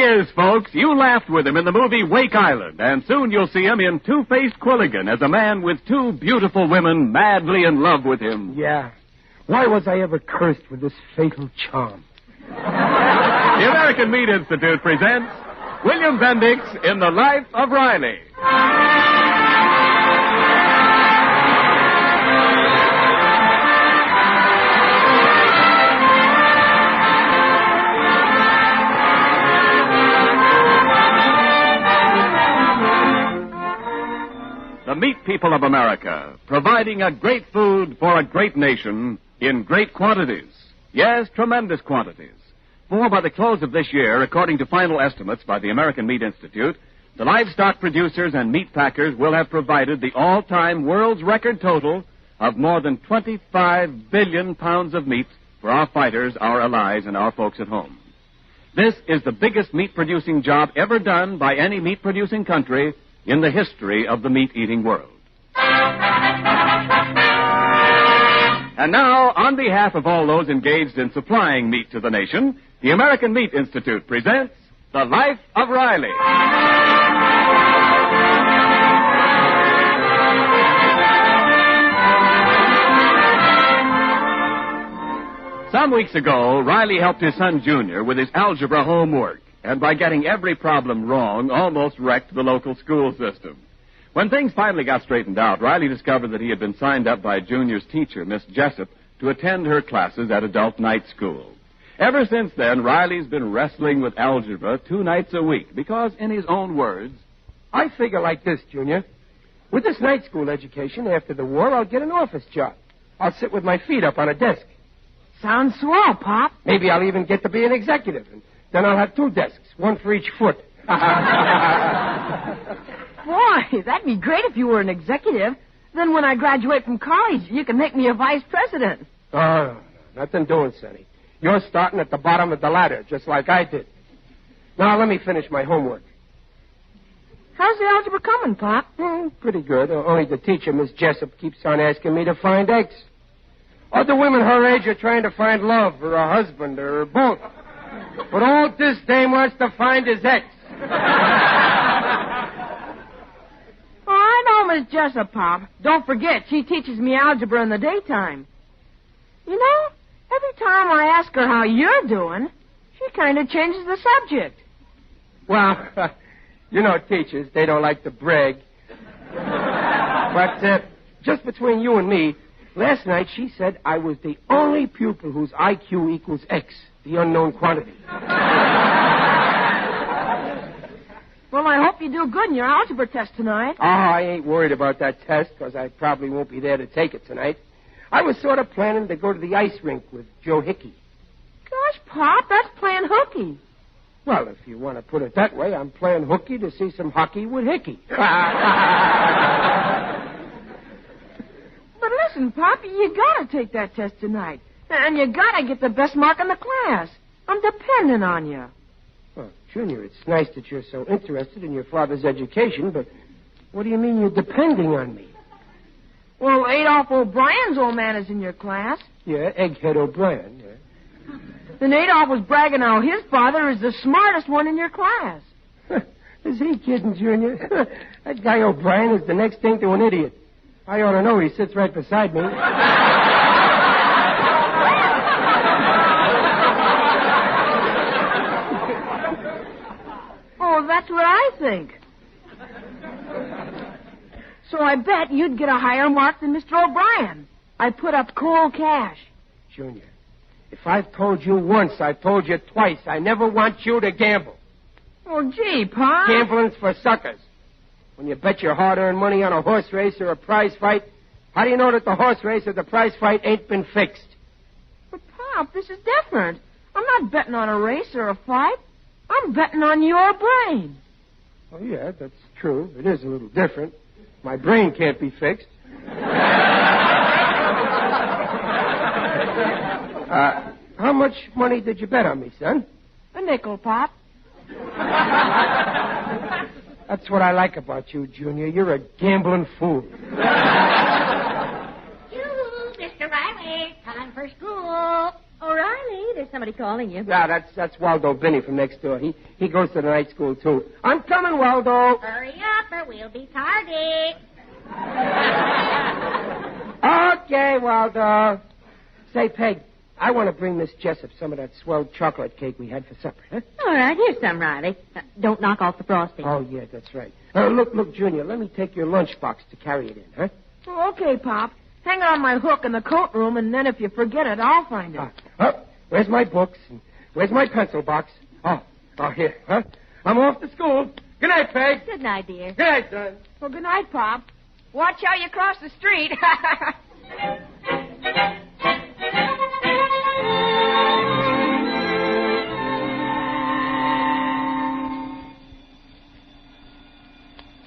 is, folks. You laughed with him in the movie Wake Island, and soon you'll see him in Two-Faced Quilligan as a man with two beautiful women madly in love with him. Yeah. Why was I ever cursed with this fatal charm? The American Meat Institute presents William Bendix in The Life of Riley. The meat people of America, providing a great food for a great nation in great quantities. Yes, tremendous quantities. For by the close of this year, according to final estimates by the American Meat Institute, the livestock producers and meat packers will have provided the all-time world's record total of more than 25 billion pounds of meat for our fighters, our allies, and our folks at home. This is the biggest meat-producing job ever done by any meat-producing country in the history of the meat-eating world. And now, on behalf of all those engaged in supplying meat to the nation, the American Meat Institute presents The Life of Riley. Some weeks ago, Riley helped his son Junior with his algebra homework, and by getting every problem wrong, almost wrecked the local school system. When things finally got straightened out, Riley discovered that he had been signed up by Junior's teacher, Miss Jessup, to attend her classes at adult night school. Ever since then, Riley's been wrestling with algebra 2 nights a week because, in his own words, I figure like this, Junior. With this night school education, after the war, I'll get an office job. I'll sit with my feet up on a desk. Sounds swell, Pop. Maybe I'll even get to be an executive, and then I'll have 2 desks, one for each foot. Boy, that'd be great if you were an executive. Then when I graduate from college, you can make me a vice president. Oh, nothing doing, Sonny. You're starting at the bottom of the ladder, just like I did. Now, let me finish my homework. How's the algebra coming, Pop? Pretty good. Only the teacher, Miss Jessup, keeps on asking me to find X. Other women her age are trying to find love, or a husband, or both. But all this dame wants to find is X. Oh, I know Miss Jessup, Pop. Don't forget, she teaches me algebra in the daytime. You know, every time I ask her how you're doing, she kind of changes the subject. Well, you know teachers, they don't like to brag. But just between you and me, last night she said I was the only pupil whose IQ equals X, the unknown quantity. Well, I hope you do good in your algebra test tonight. Oh, I ain't worried about that test, because I probably won't be there to take it tonight. I was sort of planning to go to the ice rink with Joe Hickey. Gosh, Pop, that's playing hooky. Well, if you want to put it that way, I'm playing hooky to see some hockey with Hickey. But listen, Pop, you gotta take that test tonight. And you gotta get the best mark in the class. I'm depending on you. Well, Junior, it's nice that you're so interested in your father's education, but what do you mean you're depending on me? Well, Adolph O'Brien's old man is in your class. Yeah, Egghead O'Brien, yeah. Then Adolph was bragging how his father is the smartest one in your class. Is he kidding, Junior? That guy O'Brien is the next thing to an idiot. I ought to know. He sits right beside me. Oh, that's what I think. So I bet you'd get a higher mark than Mr. O'Brien. I put up cold cash. Junior, if I've told you once, I've told you twice. I never want you to gamble. Oh, gee, Pa. Gambling's for suckers. When you bet your hard-earned money on a horse race or a prize fight, how do you know that the horse race or the prize fight ain't been fixed? But, Pop, this is different. I'm not betting on a race or a fight. I'm betting on your brain. Oh, yeah, that's true. It is a little different. My brain can't be fixed. How much money did you bet on me, son? A nickel, Pop. That's what I like about you, Junior. You're a gambling fool. Mr. Riley, time for school. O'Reilly, there's somebody calling you. Yeah, that's Waldo Binney from next door. He goes to the night school, too. I'm coming, Waldo. Hurry up or we'll be tardy. Okay, Waldo. Say, Peg, I want to bring Miss Jessup some of that swell chocolate cake we had for supper, huh? All right, here's some, Riley. Don't knock off the frosting. Oh, yeah, that's right. Look, Junior, let me take your lunchbox to carry it in, huh? Oh, okay, Pop. Hang it on my hook in the coat room, and then if you forget it, I'll find it. Where's my books? And where's my pencil box? Oh, here, huh? I'm off to school. Good night, Peg. Good night, dear. Good night, son. Well, good night, Pop. Watch how you cross the street.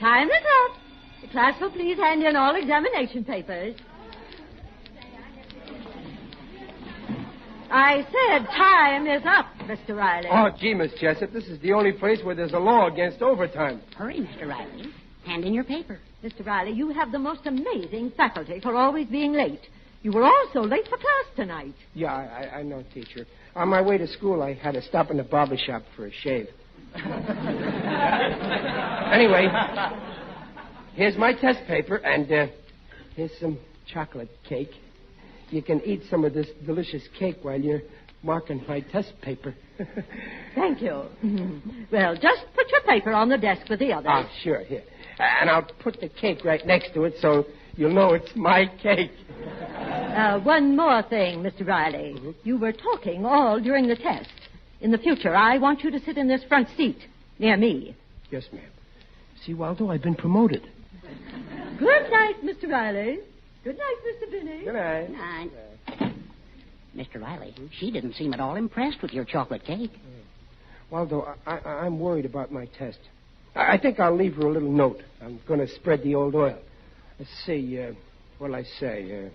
Time is up. The class will please hand in all examination papers. I said time is up, Mr. Riley. Oh, gee, Miss Jessup, this is the only place where there's a law against overtime. Hurry, Mr. Riley. Hand in your paper. Mr. Riley, you have the most amazing faculty for always being late. You were also late for class tonight. Yeah, I know, teacher. On my way to school, I had to stop in the barber shop for a shave. Anyway, here's my test paper, and here's some chocolate cake. You can eat some of this delicious cake while you're marking my test paper. Thank you. Well, just put your paper on the desk with the others. Oh, sure, here. And I'll put the cake right next to it so you'll know it's my cake. One more thing, Mr. Riley. Mm-hmm. You were talking all during the test. In the future, I want you to sit in this front seat near me. Yes, ma'am. See, Waldo, I've been promoted. Good night, Mr. Riley. Good night, Mr. Binney. Good night. Good night. Mr. Riley, she didn't seem at all impressed with your chocolate cake. Waldo, I'm worried about my test. I think I'll leave her a little note. I'm going to spread the old oil. Let's see, what'll I say?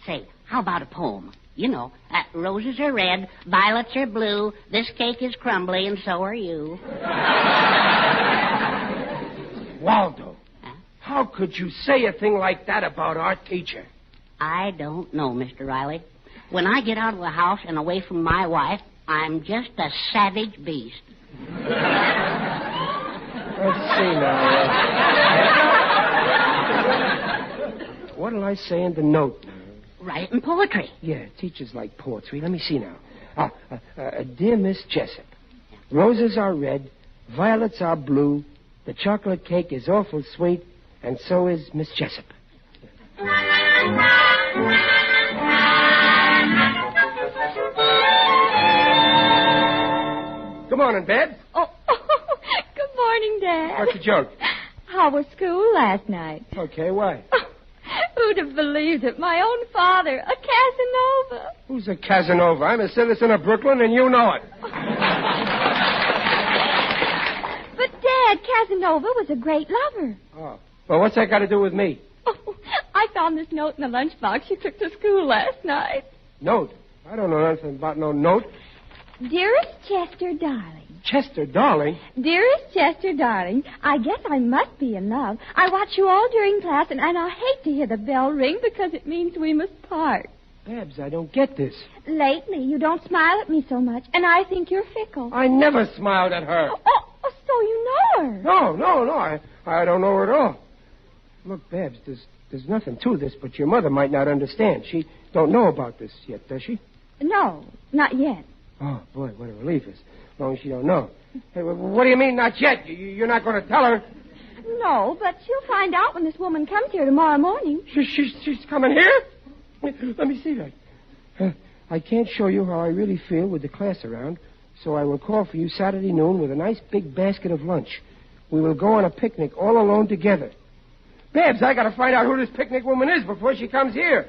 Say, how about a poem? You know, roses are red, violets are blue, this cake is crumbly, and so are you. Waldo, how could you say a thing like that about our teacher? I don't know, Mr. Riley. When I get out of the house and away from my wife, I'm just a savage beast. Let's see now. What'll I say in the note? Writing poetry. Yeah, teachers like poetry. Let me see now. Dear Miss Jessup, roses are red, violets are blue, the chocolate cake is awful sweet, and so is Miss Jessup. Good morning, Babs. Oh, good morning, Dad. What's the joke? How was school last night? Okay, why? Who'd have believed it? My own father, a Casanova. Who's a Casanova? I'm a citizen of Brooklyn, and you know it. But, Dad, Casanova was a great lover. Oh. Well, what's that got to do with me? Oh, I found this note in the lunchbox you took to school last night. Note? I don't know nothing about no note. Dearest Chester, darling. Chester, darling? Dearest Chester, darling, I guess I must be in love. I watch you all during class, and I hate to hear the bell ring because it means we must part. Babs, I don't get this. Lately, you don't smile at me so much, and I think you're fickle. I never smiled at her. Oh, so you know her. No. I don't know her at all. Look, Babs, there's nothing to this, but your mother might not understand. She don't know about this yet, does she? No, not yet. Oh, boy, what a relief. As long as she don't know. Hey, what do you mean, not yet? You're not going to tell her? No, but she'll find out when this woman comes here tomorrow morning. She's coming here? Let me see that. I can't show you how I really feel with the class around, so I will call for you Saturday noon with a nice big basket of lunch. We will go on a picnic all alone together. Babs, I got to find out who this picnic woman is before she comes here.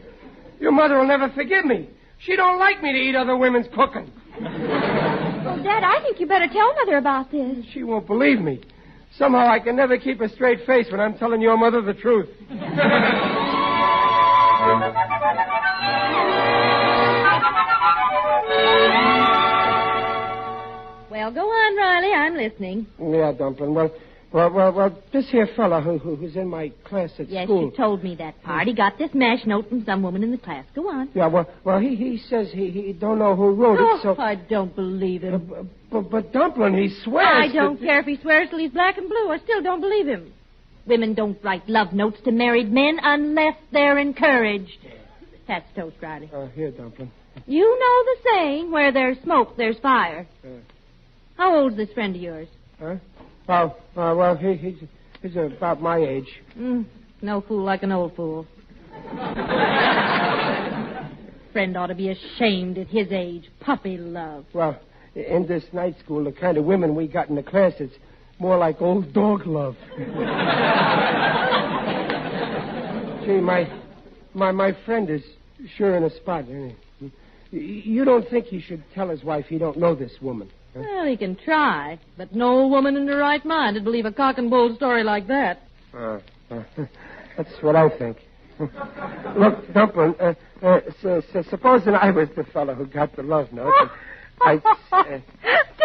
Your mother will never forgive me. She don't like me to eat other women's cooking. Well, Dad, I think you better tell Mother about this. She won't believe me. Somehow I can never keep a straight face when I'm telling your mother the truth. Well, go on, Riley. I'm listening. Yeah, Dumpling. Well, Well, this here fella who's in my class at school. Yes, you told me that part. He got this mash note from some woman in the class. Go on. Yeah, well, he says he don't know who wrote it, so... I don't believe him. But Dumplin', he swears... I don't care if he swears till he's black and blue. I still don't believe him. Women don't write love notes to married men unless they're encouraged. That's toast, Riley. Here, Dumplin'. You know the saying, where there's smoke, there's fire. How old's this friend of yours? Huh? Well, he's about my age. No fool like an old fool. Friend ought to be ashamed at his age. Puppy love. Well, in this night school, the kind of women we got in the class, it's more like old dog love. Gee, my friend is sure in a spot, isn't he? You don't think he should tell his wife he don't know this woman? Huh? Well, he can try, but no woman in her right mind would believe a cock and bull story like that. That's what I think. Look, Dumplin', supposing I was the fellow who got the love note,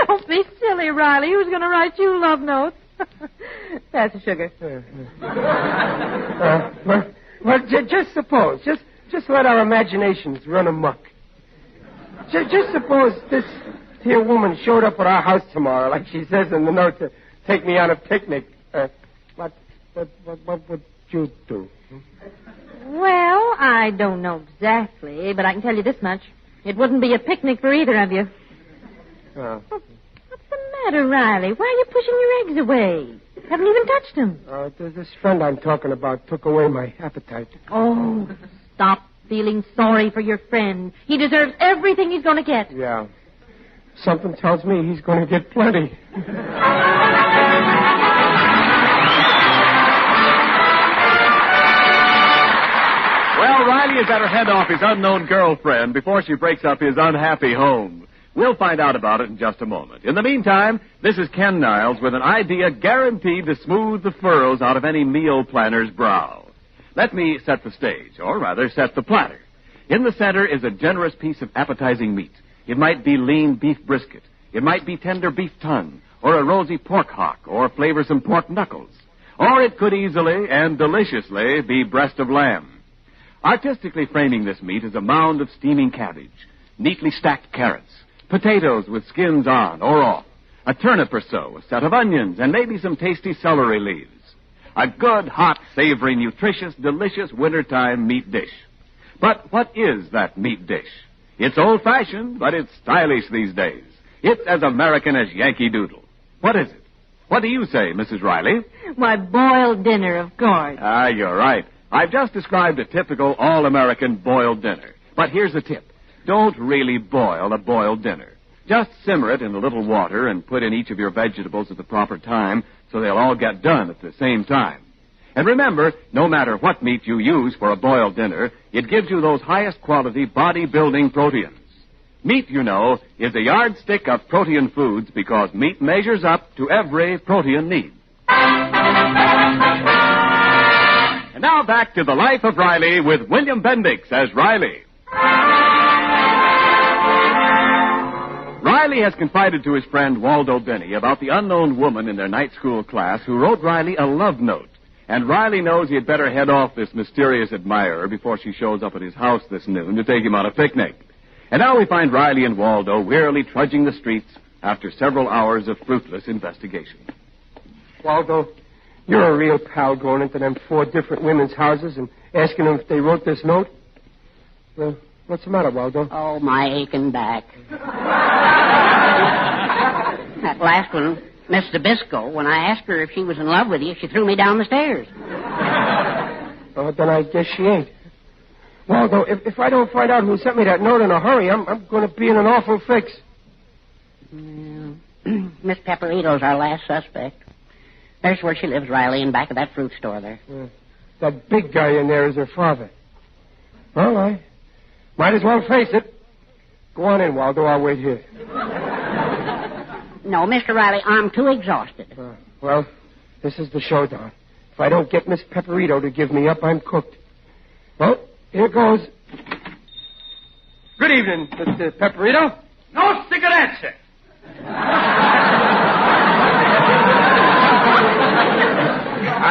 Don't be silly, Riley. Who's going to write you love notes? That's a sugar. Well, just suppose. Just let our imaginations run amok. Just suppose this here woman showed up at our house tomorrow, like she says in the note, to take me on a picnic. What would you do? Well, I don't know exactly, but I can tell you this much. It wouldn't be a picnic for either of you. Oh. What's the matter, Riley? Why are you pushing your eggs away? Haven't even touched them. This friend I'm talking about took away my appetite. Oh, stop feeling sorry for your friend. He deserves everything he's going to get. Yeah. Something tells me he's going to get plenty. Well, Riley is at her head off his unknown girlfriend before she breaks up his unhappy home. We'll find out about it in just a moment. In the meantime, this is Ken Niles with an idea guaranteed to smooth the furrows out of any meal planner's brow. Let me set the stage, or rather set the platter. In the center is a generous piece of appetizing meat. It might be lean beef brisket. It might be tender beef tongue, or a rosy pork hock, or flavorsome pork knuckles. Or it could easily and deliciously be breast of lamb. Artistically framing this meat is a mound of steaming cabbage, neatly stacked carrots, potatoes with skins on or off, a turnip or so, a set of onions, and maybe some tasty celery leaves. A good, hot, savory, nutritious, delicious wintertime meat dish. But what is that meat dish? It's old-fashioned, but it's stylish these days. It's as American as Yankee Doodle. What is it? What do you say, Mrs. Riley? My boiled dinner, of course. You're right. I've just described a typical all-American boiled dinner. But here's a tip. Don't really boil a boiled dinner. Just simmer it in a little water and put in each of your vegetables at the proper time so they'll all get done at the same time. And remember, no matter what meat you use for a boiled dinner, it gives you those highest quality body-building proteins. Meat, you know, is a yardstick of protein foods because meat measures up to every protein need. And now back to the life of Riley with William Bendix as Riley. Riley has confided to his friend Waldo Benny about the unknown woman in their night school class who wrote Riley a love note. And Riley knows he had better head off this mysterious admirer before she shows up at his house this noon to take him on a picnic. And now we find Riley and Waldo wearily trudging the streets after several hours of fruitless investigation. Waldo, you're a real pal going into them 4 different women's houses and asking them if they wrote this note. Well, what's the matter, Waldo? Oh, my aching back. That last one, Miss DeBisco, when I asked her if she was in love with you, she threw me down the stairs. Oh, then I guess she ain't. Waldo, if I don't find out who sent me that note in a hurry, I'm going to be in an awful fix. Miss Pepperito's our last suspect. There's where she lives, Riley, in back of that fruit store there. That big guy in there is her father. Well, I might as well face it. Go on in, Waldo. I'll wait here. No, Mr. Riley, I'm too exhausted. Well, this is the showdown. If I don't get Miss Pepperito to give me up, I'm cooked. Well, here goes. Good evening, Mr. Pepperito. No stick of that, sir.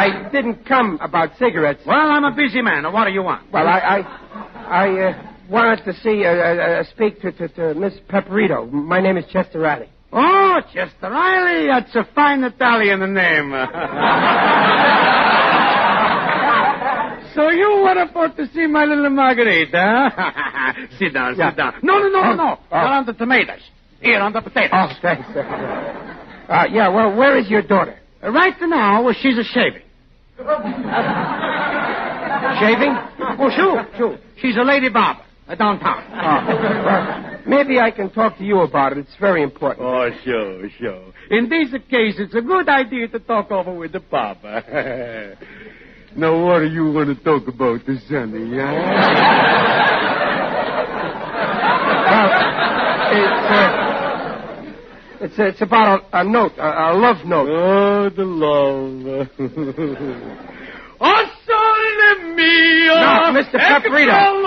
I didn't come about cigarettes. Well, I'm a busy man. Now, what do you want? Well, I wanted to speak to Miss Pepperito. My name is Chester Riley. Oh, Chester Riley. That's a fine Italian name. So you were for to see my little Margarita, huh? Sit down, sit down. No. Not on the tomatoes. Here, on the potatoes. Oh, thanks. Yeah, well, where is your daughter? Right now, she's shaving. Shaving? Oh, sure. She's a lady barber downtown. Well, maybe I can talk to you about it. It's very important. Oh, sure. In this case, it's a good idea to talk over with the papa. Now, what do you want to talk about, Sonny? Well, it's about a note, a love note. Oh, the love. Oh, sole mio. No, Mr. Pepperito,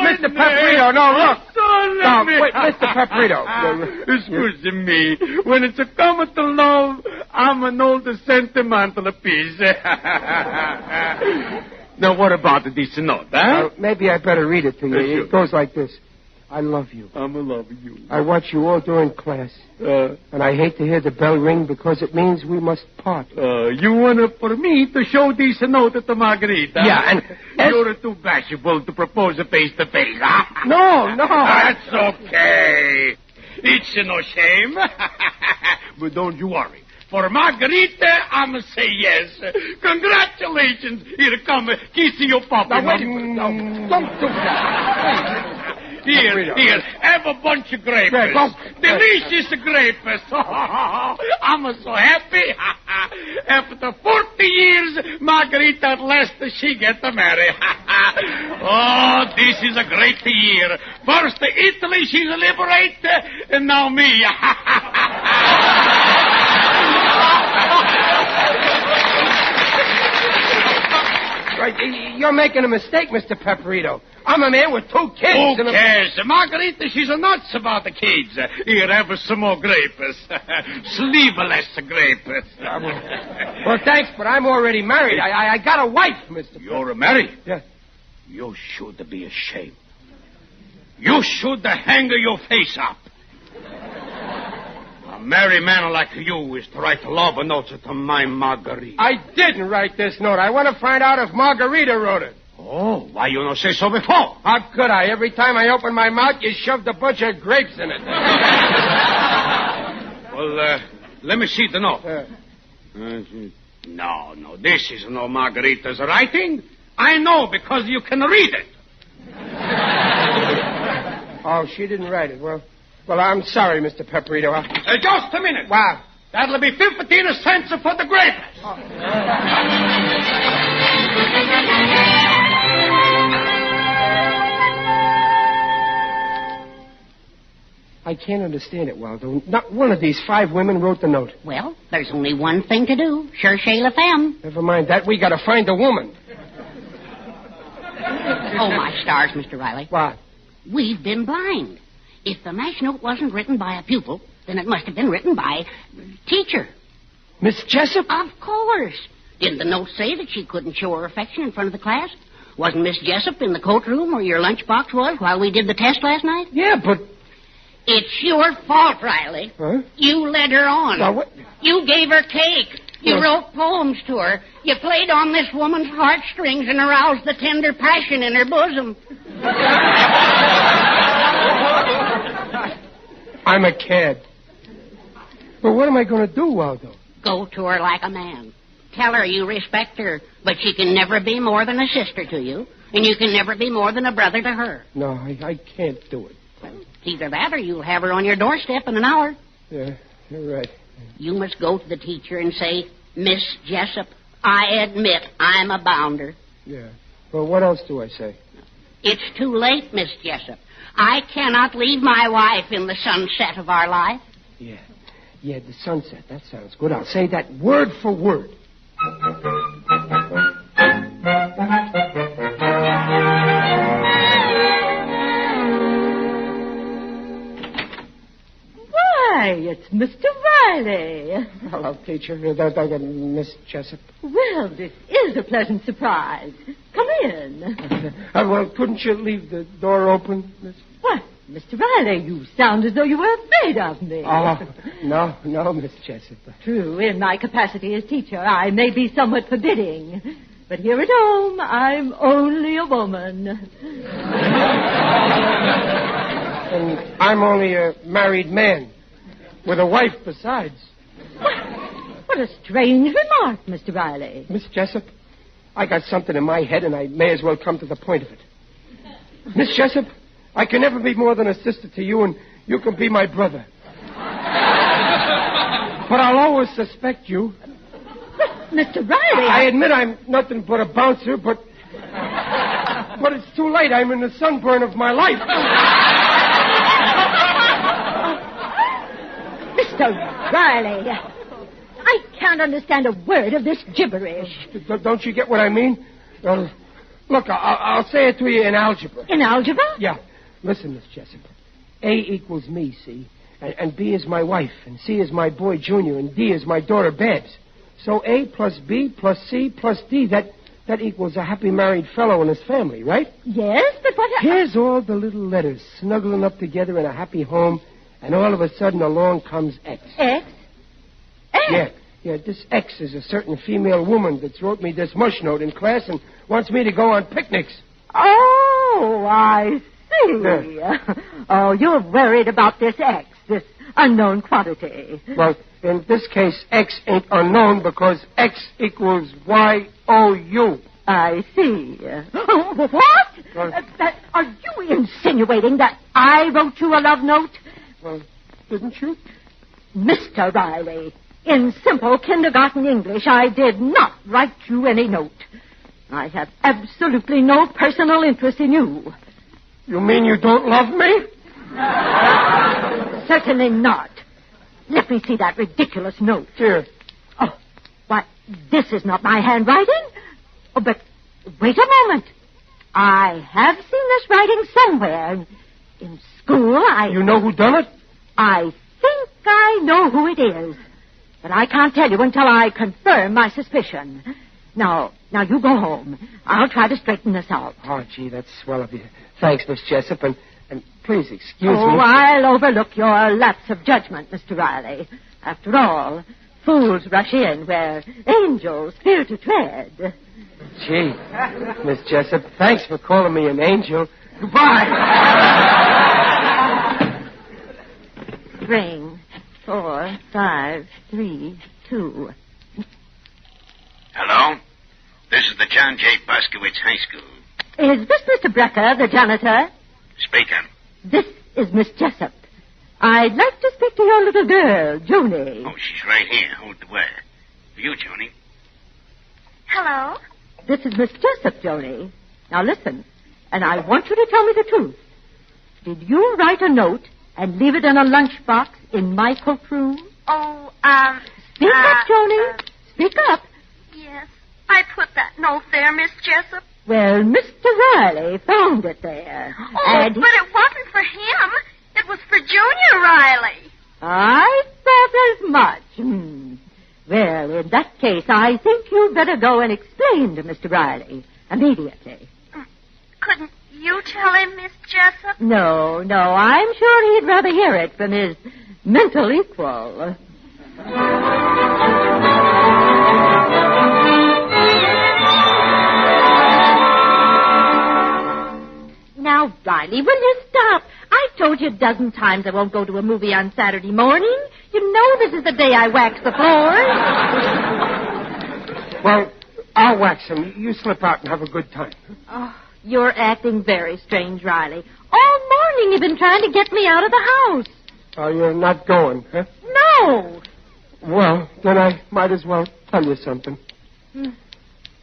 no, look. No, wait, Mr. Pepperito. Excuse me. When it's a come to love, I'm an old sentimental piece. Now, what about this note, huh? Maybe I better read it to you. Sure. It goes like this. I love you. I'm in love with you. I watch you all during class. And I hate to hear the bell ring because it means we must part. You want for me to show this note to Margarita? Yeah, and... You're too bashful to propose face-to-face, huh? No. That's okay. It's no shame. But don't you worry. For Margarita, I'm say yes. Congratulations. Here, come, kiss your papa. Now, wait. No, don't do that. Here, have a bunch of grapes. Delicious grapes. I'm so happy. After 40 years, Margarita at last she get married. Oh, this is a great year. First Italy, she's liberated, and now me. Right, you're making a mistake, Mr. Pepperito. I'm a man with 2 kids. Who cares? Margarita, she's nuts about the kids. Here, have some more grapes. Sleeveless grapes. Well, thanks, but I'm already married. I got a wife, Mr. You're married? Yeah. You should be ashamed. You should hang your face up. A married man like you is to write love notes to my Margarita. I didn't write this note. I want to find out if Margarita wrote it. Oh, why you don't say so before? How could I? Every time I open my mouth, you shoved a bunch of grapes in it. Well, let me see the note. No, this is no Margarita's writing. I know because you can read it. Oh, she didn't write it. Well, I'm sorry, Mr. Pepperito. Just a minute. Wow. That'll be 15 cents for the grapes. Oh. I can't understand it, Waldo. Not one of these 5 women wrote the note. Well, there's only one thing to do. Cherchez la femme. Never mind that. We got to find a woman. Oh, my stars, Mr. Riley. What? We've been blind. If the match note wasn't written by a pupil, then it must have been written by a teacher. Miss Jessup? Of course. Didn't the note say that she couldn't show her affection in front of the class? Wasn't Miss Jessup in the coat room where your lunchbox was while we did the test last night? Yeah, but... It's your fault, Riley. Huh? You led her on. Now, what? You gave her cake. You wrote poems to her. You played on this woman's heartstrings and aroused the tender passion in her bosom. I'm a cad. But what am I going to do, Waldo? Go to her like a man. Tell her you respect her, but she can never be more than a sister to you, and you can never be more than a brother to her. No, I can't do it. Well, it's either that or you'll have her on your doorstep in an hour. Yeah, you're right. You must go to the teacher and say, Miss Jessup, I admit I'm a bounder. Yeah. Well, what else do I say? It's too late, Miss Jessup. I cannot leave my wife in the sunset of our life. Yeah, the sunset. That sounds good. I'll say that word for word. Why, it's Mr. Riley. Hello, teacher. Miss Jessup. Well, this is a pleasant surprise. Come in. Well, couldn't you leave the door open, Miss? What? Mr. Riley, you sound as though you were afraid of me. Oh, no, Miss Jessup. True, in my capacity as teacher, I may be somewhat forbidding. But here at home, I'm only a woman. And I'm only a married man, with a wife besides. What a strange remark, Mr. Riley. Miss Jessup, I got something in my head, and I may as well come to the point of it. Miss Jessup, I can never be more than a sister to you, and you can be my brother. But I'll always suspect you. Mr. Riley... I admit I'm nothing but a bouncer, but it's too late. I'm in the sunburn of my life. Mr. Riley, I can't understand a word of this gibberish. Don't you get what I mean? Look, I'll say it to you in algebra. In algebra? Yeah. Listen, Miss Jessup. A equals me, see? And B is my wife, and C is my boy, Junior, and D is my daughter, Babs. So A plus B plus C plus D, that equals a happy married fellow and his family, right? Yes, but what... Here's all the little letters snuggling up together in a happy home, and all of a sudden along comes X. X? X? Yeah, this X is a certain female woman that's wrote me this mush note in class and wants me to go on picnics. Oh, I see. Yeah. Oh, you're worried about this X, this unknown quantity. Well, in this case, X ain't unknown because X equals Y-O-U. I see. What? Are you insinuating that I wrote you a love note? Well, didn't you? Mr. Riley, in simple kindergarten English, I did not write you any note. I have absolutely no personal interest in you. You mean you don't love me? Certainly not. Let me see that ridiculous note. Here. Oh, why, this is not my handwriting. Oh, but wait a moment. I have seen this writing somewhere. In school, You know who done it? I think I know who it is. But I can't tell you until I confirm my suspicion. Now you go home. I'll try to straighten this out. Oh, gee, that's swell of you. Thanks, Miss Jessup, and please excuse me. Oh, I'll overlook your lapse of judgment, Mr. Riley. After all, fools rush in where angels fear to tread. Gee, Miss Jessup, thanks for calling me an angel. Goodbye. Ring. 4, 5, 3, 2. Hello? This is the John J. Boskowitz High School. Is this Mr. Brecher, the janitor? Speaking. This is Miss Jessup. I'd like to speak to your little girl, Junie. Oh, she's right here. Hold the wire. For you, Junie. Hello? This is Miss Jessup, Junie. Now listen, and I want you to tell me the truth. Did you write a note and leave it in a lunchbox in my coatroom? Oh, Speak up, Junie. Speak up. Yes. I put that note there, Miss Jessup. Well, Mr. Riley found it there. Oh, and but it wasn't for him. It was for Junior Riley. I thought as much. Well, in that case, I think you'd better go and explain to Mr. Riley immediately. Couldn't you tell him, Miss Jessup? No, I'm sure he'd rather hear it from his mental equal. Now, Riley, will you stop? I've told you a dozen times I won't go to a movie on Saturday morning. You know this is the day I wax the floors. Well, I'll wax him. You slip out and have a good time. Oh, you're acting very strange, Riley. All morning you've been trying to get me out of the house. Oh, you're not going, huh? No. Well, then I might as well tell you something.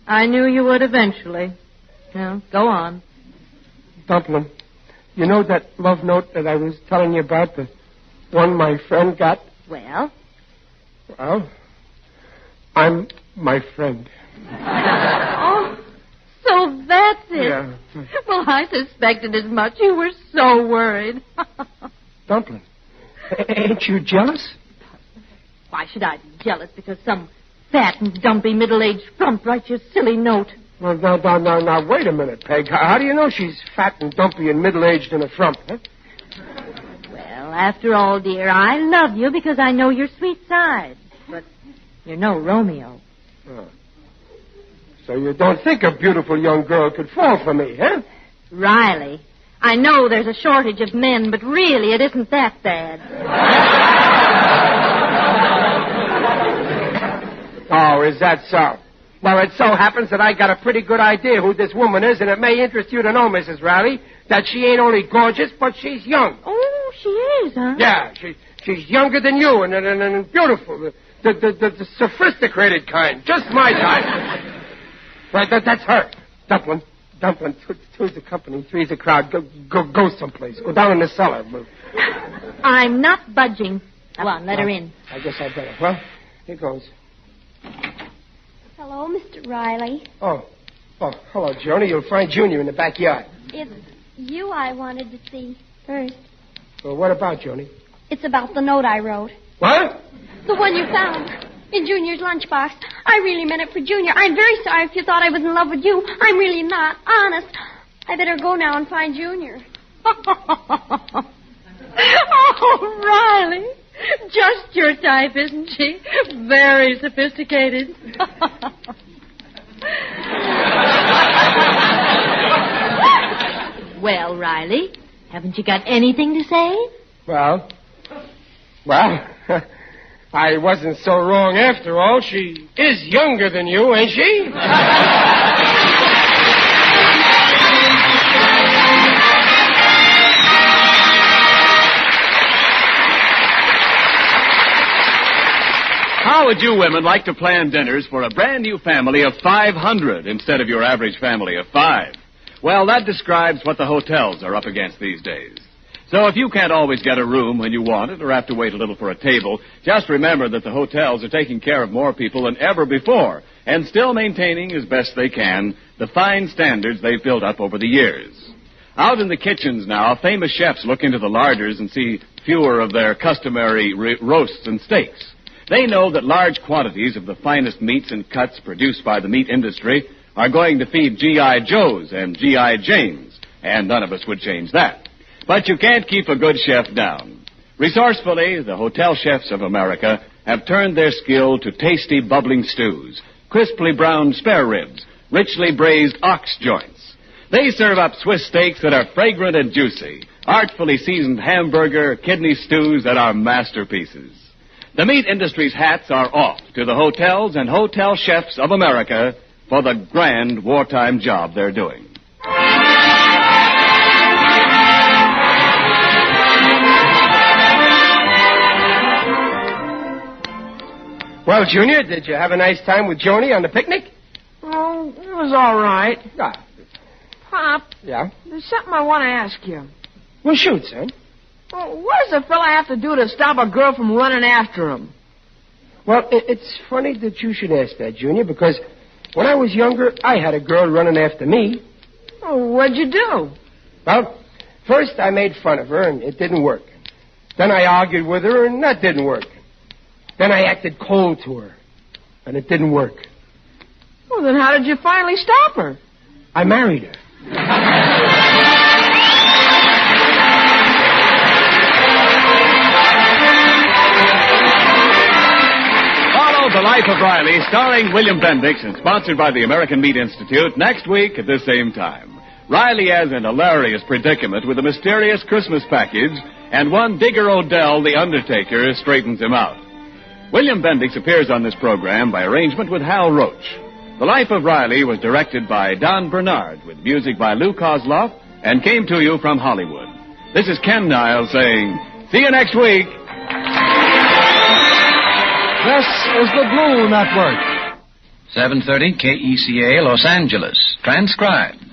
I knew you would eventually. Well, go on. Dumpling, you know that love note that I was telling you about, the one my friend got? Well? Well, I'm my friend. Oh, so that's it. Yeah. Well, I suspected as much. You were so worried. Dumpling, Ain't you jealous? Why should I be jealous because some fat and dumpy middle-aged frump writes your silly note? Well, now, wait a minute, Peg. How do you know she's fat and dumpy and middle-aged and a frump, huh? Well, after all, dear, I love you because I know your sweet side. But you're no Romeo. Oh. So you don't think a beautiful young girl could fall for me, huh? Riley, I know there's a shortage of men, but really it isn't that bad. Oh, is that so? Well, it so happens that I got a pretty good idea who this woman is, and it may interest you to know, Mrs. Riley, that she ain't only gorgeous, but she's young. Oh, she is, huh? Yeah, she's younger than you and beautiful. The sophisticated kind. Just my type. Right, that's her. Dumpling. Two's the company, three's the crowd. Go someplace. Go down in the cellar. I'm not budging. Come on, let her in. I guess I better. Well, here goes. Hello, Mr. Riley. Oh, hello, Joni. You'll find Junior in the backyard. It's you I wanted to see first. Well, what about, Joni? It's about the note I wrote. What? The one you found in Junior's lunchbox. I really meant it for Junior. I'm very sorry if you thought I was in love with you. I'm really not. Honest. I better go now and find Junior. Oh, Riley. Just your type, isn't she? Very sophisticated. Well, Riley, haven't you got anything to say? Well, I wasn't so wrong after all. She is younger than you, ain't she? How would you women like to plan dinners for a brand new family of 500 instead of your average family of 5? Well, that describes what the hotels are up against these days. So if you can't always get a room when you want it or have to wait a little for a table, just remember that the hotels are taking care of more people than ever before and still maintaining as best they can the fine standards they've built up over the years. Out in the kitchens now, famous chefs look into the larders and see fewer of their customary roasts and steaks. They know that large quantities of the finest meats and cuts produced by the meat industry are going to feed G.I. Joes and G.I. Janes, and none of us would change that. But you can't keep a good chef down. Resourcefully, the hotel chefs of America have turned their skill to tasty, bubbling stews, crisply browned spare ribs, richly braised ox joints. They serve up Swiss steaks that are fragrant and juicy, artfully seasoned hamburger, kidney stews that are masterpieces. The meat industry's hats are off to the hotels and hotel chefs of America for the grand wartime job they're doing. Well, Junior, did you have a nice time with Joni on the picnic? Oh, it was all right. Ah. Pop, Yeah? there's something I want to ask you. Well, shoot, son. Well, what does a fella have to do to stop a girl from running after him? Well, it's funny that you should ask that, Junior, because when I was younger, I had a girl running after me. Oh, what'd you do? Well, first I made fun of her, and it didn't work. Then I argued with her, and that didn't work. Then I acted cold to her, and it didn't work. Well, then how did you finally stop her? I married her. The Life of Riley, starring William Bendix and sponsored by the American Meat Institute, next week at this same time. Riley has an hilarious predicament with a mysterious Christmas package, and one Digger Odell, the Undertaker, straightens him out. William Bendix appears on this program by arrangement with Hal Roach. The Life of Riley was directed by Don Bernard, with music by Lou Kozloff, and came to you from Hollywood. This is Ken Niles saying, see you next week. This is the Blue Network. 730 KECA, Los Angeles. Transcribed.